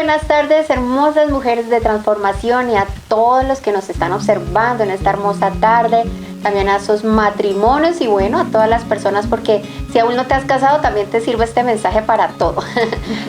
buenas tardes, hermosas mujeres de transformación, y a todos los que nos están observando en esta hermosa tarde, también a esos matrimonios y bueno, a todas las personas, porque si aún no te has casado también te sirve este mensaje para todo.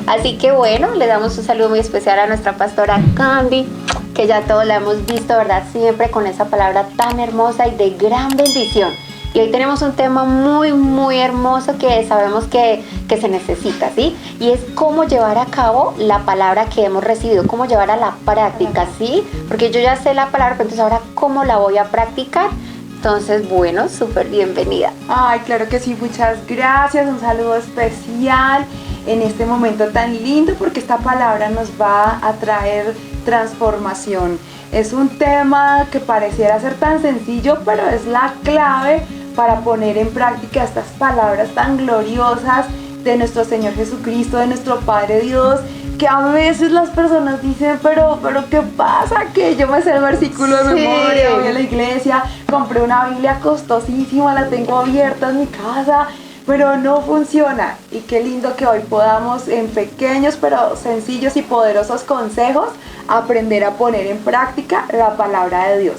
Así que bueno, le damos un saludo muy especial a nuestra pastora Candy, que ya todos la hemos visto, ¿verdad? Siempre con esa palabra tan hermosa y de gran bendición. Y hoy tenemos un tema muy hermoso que sabemos que se necesita, ¿sí? Y es cómo llevar a cabo la palabra que hemos recibido, cómo llevar a la práctica, ¿sí? Porque yo ya sé la palabra, pero entonces ahora ¿cómo la voy a practicar? Entonces, bueno, súper bienvenida. Ay, claro que sí, muchas gracias, un saludo especial en este momento tan lindo, porque esta palabra nos va a traer transformación. Es un tema que pareciera ser tan sencillo, pero es la clave para poner en práctica estas palabras tan gloriosas de nuestro Señor Jesucristo, de nuestro Padre Dios, que a veces las personas dicen, pero ¿qué pasa? Que yo me sé el versículo de memoria, voy a la iglesia, compré una Biblia costosísima, la tengo abierta en mi casa, pero no funciona. Y qué lindo que hoy podamos, en pequeños pero sencillos y poderosos consejos, aprender a poner en práctica la palabra de Dios.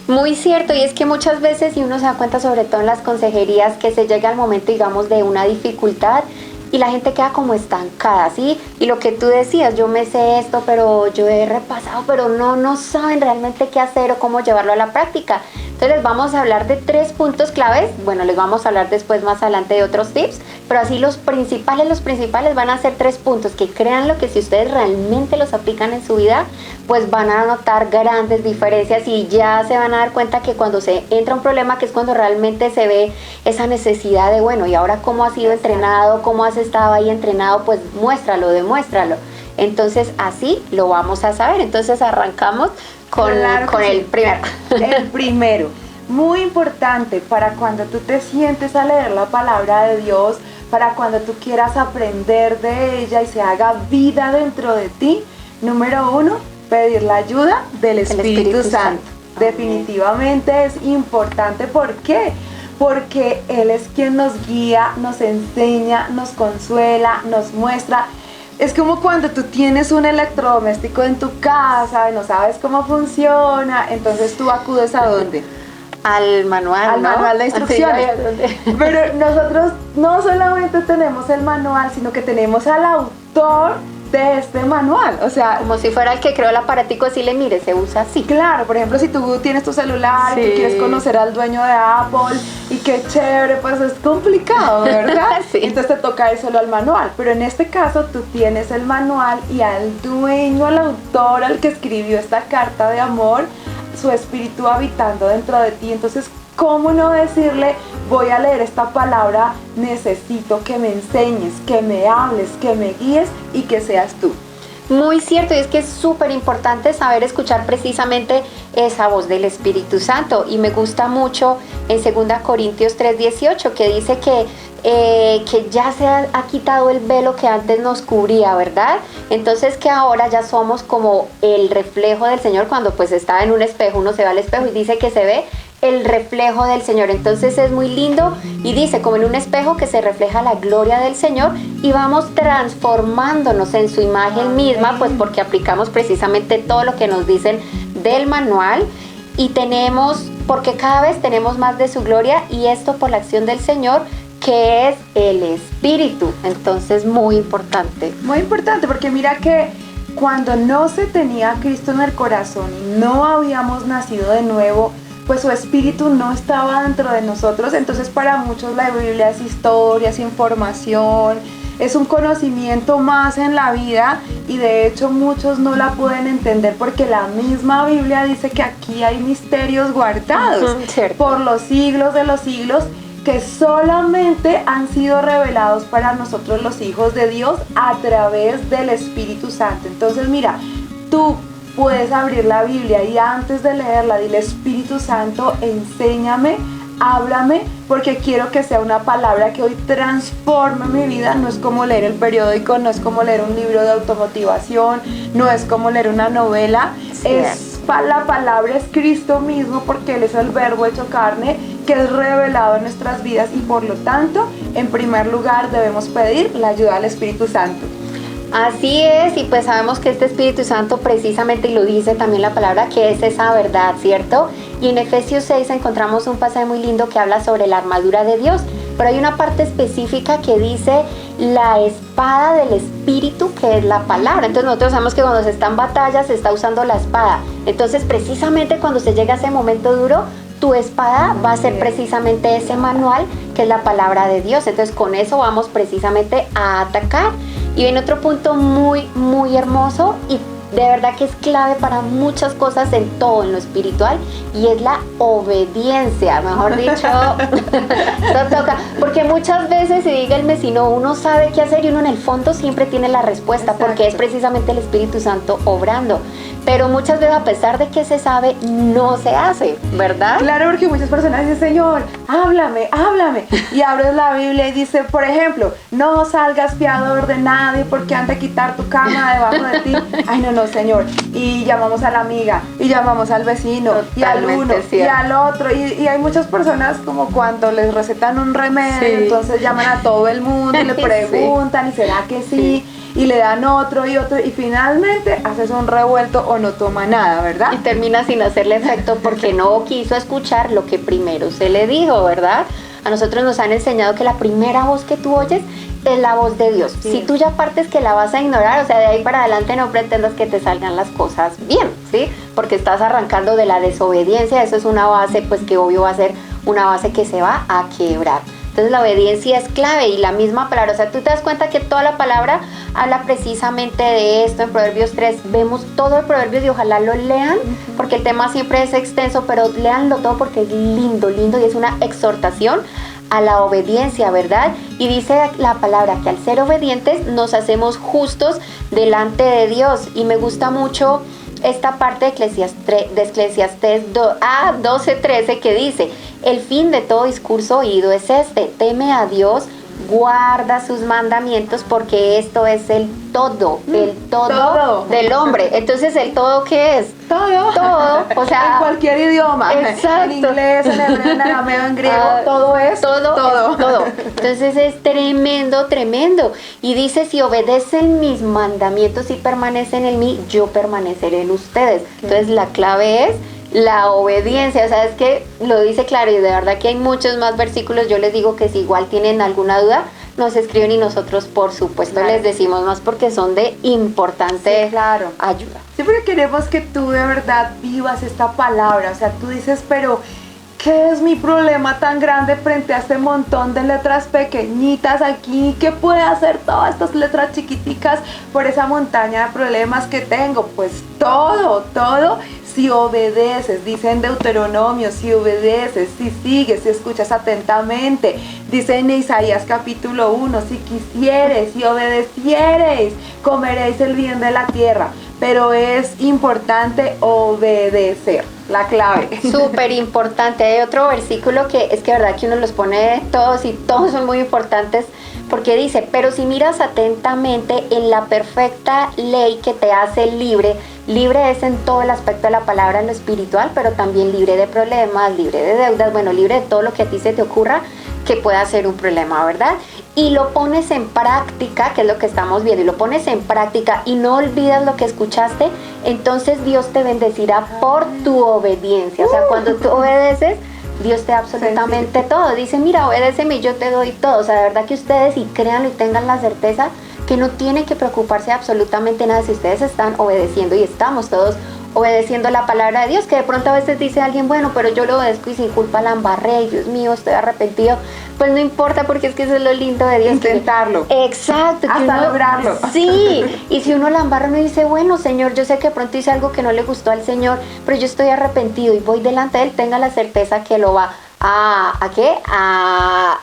Muy cierto, y es que muchas veces, y uno se da cuenta sobre todo en las consejerías, que se llega al momento, digamos, de una dificultad y la gente queda como estancada, ¿sí? Y lo que tú decías, yo me sé esto, pero yo he repasado, pero no saben realmente qué hacer o cómo llevarlo a la práctica. Entonces les vamos a hablar de 3 puntos claves. Bueno, les vamos a hablar después más adelante de otros tips, pero así los principales van a ser 3 puntos que, créanlo, que si ustedes realmente los aplican en su vida, pues van a notar grandes diferencias y ya se van a dar cuenta que cuando se entra un problema, que es cuando realmente se ve esa necesidad de, bueno, y ahora cómo has sido entrenado, cómo has estado ahí entrenado, pues muéstralo, demuéstralo. Entonces así lo vamos a saber. Entonces arrancamos con el primero. El primero, muy importante para cuando tú te sientes a leer la palabra de Dios, para cuando tú quieras aprender de ella y se haga vida dentro de ti. Número 1, pedir la ayuda del Espíritu Santo. Definitivamente es importante. ¿Por qué? Porque Él es quien nos guía, nos enseña, nos consuela, nos muestra. Es como cuando tú tienes un electrodoméstico en tu casa y no sabes cómo funciona, entonces tú acudes ¿a dónde? Al manual, al manual de instrucciones. Pero nosotros no solamente tenemos el manual, sino que tenemos al autor de este manual, o sea, como si fuera el que creó el aparatico, decirle, mire, se usa así. Claro, por ejemplo, si tú tienes tu celular y tú quieres conocer al dueño de Apple y qué chévere, pues es complicado, ¿verdad? Sí. Entonces te toca ir solo al manual, pero en este caso tú tienes el manual y al dueño, al autor, al que escribió esta carta de amor, su espíritu habitando dentro de ti. Entonces, ¿cómo no decirle, voy a leer esta palabra, necesito que me enseñes, que me hables, que me guíes y que seas tú? Muy cierto, y es que es súper importante saber escuchar precisamente esa voz del Espíritu Santo. Y me gusta mucho en 2 Corintios 3:18, que dice que ya se ha quitado el velo que antes nos cubría, ¿verdad? Entonces que ahora ya somos como el reflejo del Señor. Cuando pues está en un espejo, uno se va al espejo y dice que se ve el reflejo del Señor. Entonces es muy lindo y dice como en un espejo que se refleja la gloria del Señor y vamos transformándonos en su imagen misma, pues porque aplicamos precisamente todo lo que nos dicen del manual y porque cada vez tenemos más de su gloria, y esto por la acción del Señor, que es el Espíritu. Entonces muy importante porque mira que cuando no se tenía a Cristo en el corazón y no habíamos nacido de nuevo, pues su espíritu no estaba dentro de nosotros. Entonces para muchos la Biblia es historia, es información, es un conocimiento más en la vida, y de hecho muchos no la pueden entender porque la misma Biblia dice que aquí hay misterios guardados por los siglos de los siglos, que solamente han sido revelados para nosotros los hijos de Dios a través del Espíritu Santo. Entonces mira, tú puedes abrir la Biblia y antes de leerla dile, Espíritu Santo, enséñame, háblame, porque quiero que sea una palabra que hoy transforme mi vida. No es como leer el periódico, no es como leer un libro de automotivación, no es como leer una novela, la palabra es Cristo mismo, porque Él es el verbo hecho carne, que es revelado en nuestras vidas, y por lo tanto, en primer lugar debemos pedir la ayuda del Espíritu Santo. Así es, y pues sabemos que este Espíritu Santo precisamente, y lo dice también la palabra, que es esa verdad, ¿cierto? Y en Efesios 6 encontramos un pasaje muy lindo que habla sobre la armadura de Dios, pero hay una parte específica que dice la espada del Espíritu, que es la palabra. Entonces nosotros sabemos que cuando se está en batalla se está usando la espada. Entonces precisamente cuando se llega a ese momento duro, tu espada va a ser precisamente ese manual que es la palabra de Dios. Entonces con eso vamos precisamente a atacar. Y viene otro punto muy, muy hermoso y de verdad que es clave para muchas cosas en todo, en lo espiritual, y es la obediencia, mejor dicho. Esto toca, porque muchas veces, y díganme si no, uno sabe qué hacer y uno en el fondo siempre tiene la respuesta. Exacto. Porque es precisamente el Espíritu Santo obrando. Pero muchas veces, a pesar de que se sabe, no se hace, ¿verdad? Claro, porque muchas personas dicen, Señor, háblame, háblame. Y abres la Biblia y dice, por ejemplo, no salgas fiador de nadie porque han de quitar tu cama debajo de ti. Ay, no, Señor. Y llamamos a la amiga, y llamamos al vecino, totalmente, y al uno, cierto, y al otro. Y hay muchas personas como cuando les recetan un remedio, sí, entonces llaman a todo el mundo y le preguntan, sí, ¿y será que sí? Y le dan otro y otro, y finalmente haces un revuelto o no toma nada, ¿verdad? Y termina sin hacerle efecto porque no quiso escuchar lo que primero se le dijo, ¿verdad? A nosotros nos han enseñado que la primera voz que tú oyes es la voz de Dios. Sí. Si tú ya partes que la vas a ignorar, o sea, de ahí para adelante no pretendas que te salgan las cosas bien, ¿sí? Porque estás arrancando de la desobediencia, eso es una base, pues que obvio va a ser una base que se va a quebrar. Entonces la obediencia es clave y la misma palabra, o sea, tú te das cuenta que toda la palabra habla precisamente de esto. En Proverbios 3 vemos todo el Proverbios y ojalá lo lean, porque el tema siempre es extenso, pero léanlo todo porque es lindo, lindo, y es una exhortación a la obediencia, ¿verdad? Y dice la palabra que al ser obedientes nos hacemos justos delante de Dios. Y me gusta mucho esta parte de Eclesiastés 12:13 que dice: el fin de todo discurso oído es este: teme a Dios, guarda sus mandamientos, porque esto es el todo del hombre. Entonces, ¿el todo qué es? Todo, o sea, en cualquier idioma. Exacto. En inglés, en hebreo, en arameo, en griego, todo es todo. Entonces es tremendo, tremendo. Y dice: si obedecen mis mandamientos y permanecen en mí, yo permaneceré en ustedes. Entonces la clave es la obediencia. O sea, es que lo dice claro, y de verdad que hay muchos más versículos. Yo les digo que si igual tienen alguna duda, nos escriben y nosotros por supuesto les decimos más, porque son de importante ayuda. Siempre queremos que tú de verdad vivas esta palabra. O sea, tú dices, pero ¿qué es mi problema tan grande frente a este montón de letras pequeñitas aquí? ¿Qué puede hacer todas estas letras chiquiticas por esa montaña de problemas que tengo? Pues todo. Si obedeces, dice en Deuteronomio, si obedeces, si sigues, si escuchas atentamente, dice en Isaías capítulo 1, si quisieres, si obedeciereis, comeréis el bien de la tierra. Pero es importante obedecer, la clave. Súper importante. Hay otro versículo que es que verdad que uno los pone todos y todos son muy importantes, porque dice: pero si miras atentamente en la perfecta ley que te hace libre es en todo el aspecto de la palabra, en lo espiritual, pero también libre de problemas, libre de deudas, bueno, libre de todo lo que a ti se te ocurra que pueda ser un problema, ¿verdad? Y lo pones en práctica, que es lo que estamos viendo, y lo pones en práctica y no olvidas lo que escuchaste, entonces Dios te bendecirá por tu obediencia. O sea, cuando tú obedeces, Dios te da absolutamente todo. Dice: mira, obedéceme y yo te doy todo. O sea, de verdad que ustedes, y créanlo y tengan la certeza que no tienen que preocuparse de absolutamente nada si ustedes están obedeciendo, y estamos todos obedeciendo la palabra de Dios. Que de pronto a veces dice alguien: bueno, pero yo lo obedezco y sin culpa la embarré, y Dios mío, estoy arrepentido. Pues no importa, porque es que eso es lo lindo de Dios. Intentarlo. Exacto. Hasta lograrlo. Sí, y si uno la embarra, uno dice: bueno, Señor, yo sé que de pronto hice algo que no le gustó al Señor, pero yo estoy arrepentido y voy delante de Él. Tenga la certeza que lo va a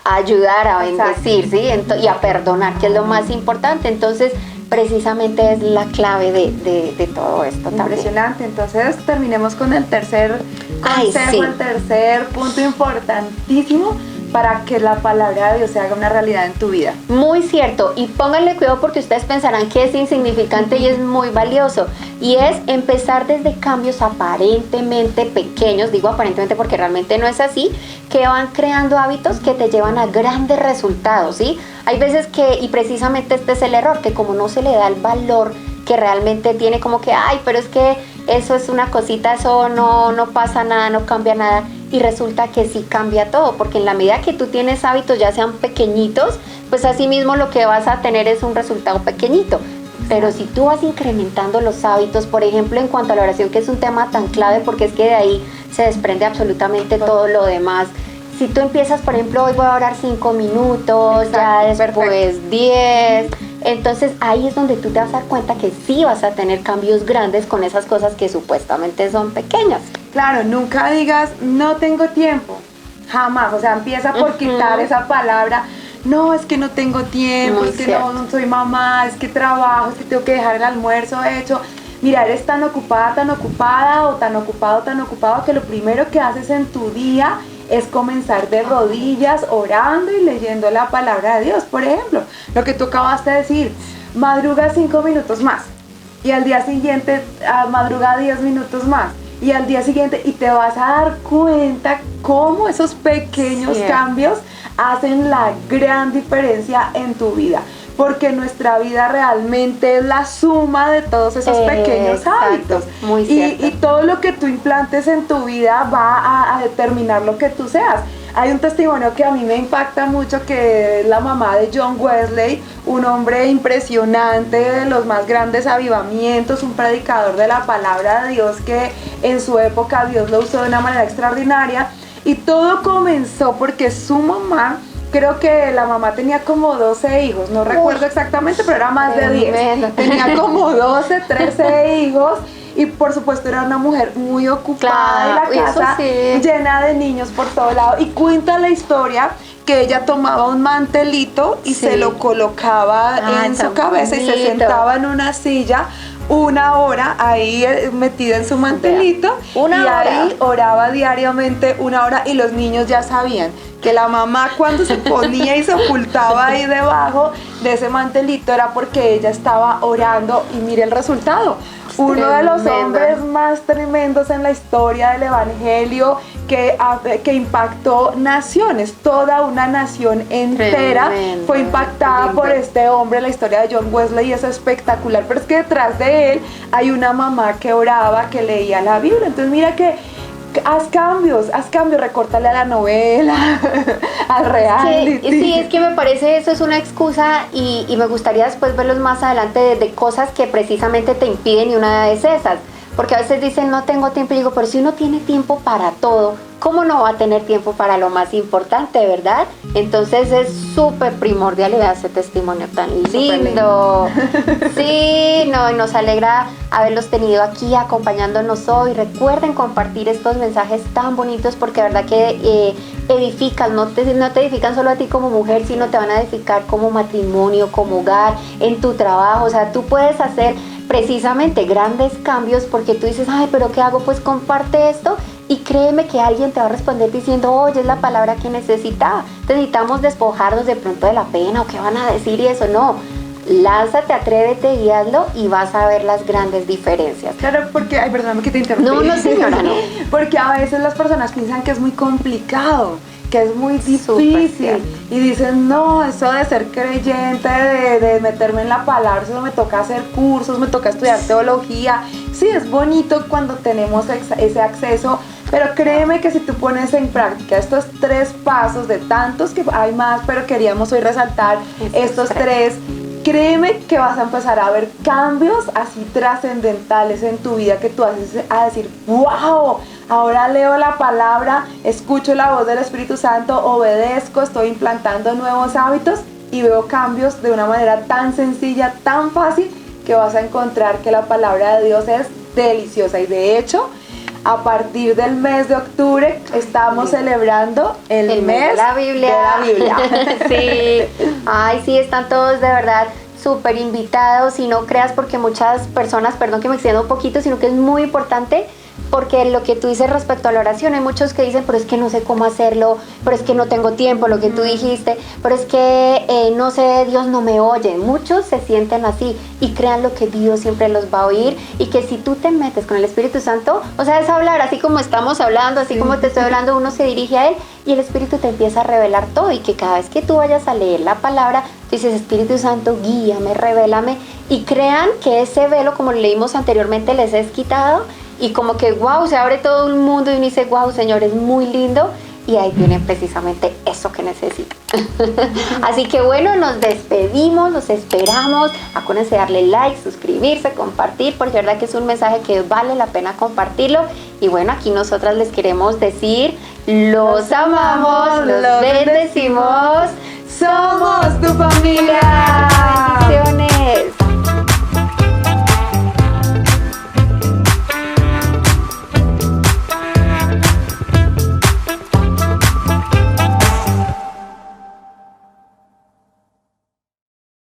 ayudar, a bendecir, ¿sí? Y a perdonar, que es lo más importante. Entonces, precisamente es la clave de todo esto. Impresionante. También. Entonces, terminemos con el tercer consejo, el tercer punto importantísimo. para que la palabra de Dios se haga una realidad en tu vida. Muy cierto, y pónganle cuidado porque ustedes pensarán que es insignificante y es muy valioso, y es empezar desde cambios aparentemente pequeños, digo aparentemente porque realmente no es así, que van creando hábitos que te llevan a grandes resultados, ¿sí? Hay veces que, y precisamente este es el error, que como no se le da el valor que realmente tiene, como que, ay, pero es que eso es una cosita, eso no pasa nada, no cambia nada, y resulta que sí cambia todo, porque en la medida que tú tienes hábitos, ya sean pequeñitos, pues así mismo lo que vas a tener es un resultado pequeñito. Pero si tú vas incrementando los hábitos, por ejemplo, en cuanto a la oración, que es un tema tan clave, porque es que de ahí se desprende absolutamente todo lo demás. Si tú empiezas, por ejemplo, hoy voy a orar 5 minutos, Exacto, ya después perfecto. 10, entonces ahí es donde tú te vas a dar cuenta que sí vas a tener cambios grandes con esas cosas que supuestamente son pequeñas. Claro, nunca digas, no tengo tiempo, jamás, o sea, empieza por quitar esa palabra, no, es que no tengo tiempo, Muy es que cierto. no soy mamá, es que trabajo, es que tengo que dejar el almuerzo hecho. Mira, eres tan ocupada o tan ocupado que lo primero que haces en tu día es comenzar de rodillas, orando y leyendo la palabra de Dios. Por ejemplo, lo que tú acabaste de decir, madruga 5 minutos más y al día siguiente madruga 10 minutos más y al día siguiente, y te vas a dar cuenta cómo esos pequeños cambios hacen la gran diferencia en tu vida, porque nuestra vida realmente es la suma de todos esos pequeños hábitos. Muy cierto. Y todo lo que tú implantes en tu vida va a determinar lo que tú seas. Hay un testimonio que a mí me impacta mucho, que es la mamá de John Wesley, un hombre impresionante, de los más grandes avivamientos, un predicador de la palabra de Dios que en su época Dios lo usó de una manera extraordinaria. Y todo comenzó porque su mamá, creo que la mamá tenía como 12 hijos, no recuerdo exactamente, pero era más de 10. Tenía como 12, 13 hijos. Y por supuesto era una mujer muy ocupada, y la casa llena de niños por todo lado. Y cuenta la historia que ella tomaba un mantelito y se lo colocaba en su cabeza y se sentaba en una silla 1 hora ahí metida en su mantelito, y ahí oraba diariamente 1 hora, y los niños ya sabían que la mamá, cuando se ponía y se ocultaba ahí debajo de ese mantelito, era porque ella estaba orando. Y mire el resultado. Uno de los hombres más tremendos en la historia del evangelio, que impactó naciones, toda una nación entera fue impactada por este hombre. La historia de John Wesley es espectacular, pero es que detrás de él hay una mamá que oraba, que leía la Biblia. Entonces mira que haz cambios, recórtale a la novela, al reality. Sí, es que me parece eso es una excusa, y me gustaría después verlos más adelante de cosas que precisamente te impiden, y una es esas. Porque a veces dicen no tengo tiempo, y digo, pero si uno tiene tiempo para todo, ¿cómo no va a tener tiempo para lo más importante, verdad? Entonces es súper primordial, y ese testimonio tan lindo. Sí, no, y nos alegra haberlos tenido aquí acompañándonos hoy. Recuerden compartir estos mensajes tan bonitos, porque de verdad que edifican, no te edifican solo a ti como mujer, sino te van a edificar como matrimonio, como hogar, en tu trabajo. O sea, tú puedes hacer precisamente grandes cambios, porque tú dices, ay, pero ¿qué hago? Pues comparte esto, y créeme que alguien te va a responder diciendo, oye, es la palabra que necesitaba. Necesitamos despojarnos de pronto de la pena, o qué van a decir y eso. No, lánzate, atrévete y hazlo, y vas a ver las grandes diferencias. Claro, porque, ay, perdóname que te interrumpí. No, señora, no. Porque a veces las personas piensan que es muy complicado, que es muy difícil, y dicen, no, eso de ser creyente, de meterme en la palabra, eso me toca hacer cursos, me toca estudiar teología. Sí, es bonito cuando tenemos ese acceso, pero créeme que si tú pones en práctica estos 3 pasos, de tantos que hay más, pero queríamos hoy resaltar estos 3, créeme que vas a empezar a ver cambios así trascendentales en tu vida, que tú haces a decir, wow, ahora leo la palabra, escucho la voz del Espíritu Santo, obedezco, estoy implantando nuevos hábitos y veo cambios de una manera tan sencilla, tan fácil, que vas a encontrar que la palabra de Dios es deliciosa. Y de hecho, a partir del mes de octubre estamos celebrando el mes de la Biblia. Sí, ay, sí, están todos de verdad súper invitados, y no creas, porque muchas personas, perdón que me extienda un poquito, sino que es muy importante porque lo que tú dices respecto a la oración, hay muchos que dicen, pero es que no sé cómo hacerlo, pero es que no tengo tiempo, lo que tú dijiste, pero es que no sé, Dios no me oye. Muchos se sienten así y crean lo que Dios siempre los va a oír, y que si tú te metes con el Espíritu Santo, o sea, es hablar así como estamos hablando, así como te estoy hablando, uno se dirige a Él y el Espíritu te empieza a revelar todo, y que cada vez que tú vayas a leer la palabra, tú dices, Espíritu Santo, guíame, revélame, y crean que ese velo, como leímos anteriormente, les es quitado, y como que wow, se abre todo un mundo y uno dice, wow, Señor, es muy lindo, y ahí viene precisamente eso que necesita. Así que bueno, nos despedimos, los esperamos. Acuérdense de darle like, suscribirse, compartir, porque es verdad que es un mensaje que vale la pena compartirlo. Y bueno, aquí nosotras les queremos decir, los amamos, los bendecimos, somos tu familia. Bendiciones.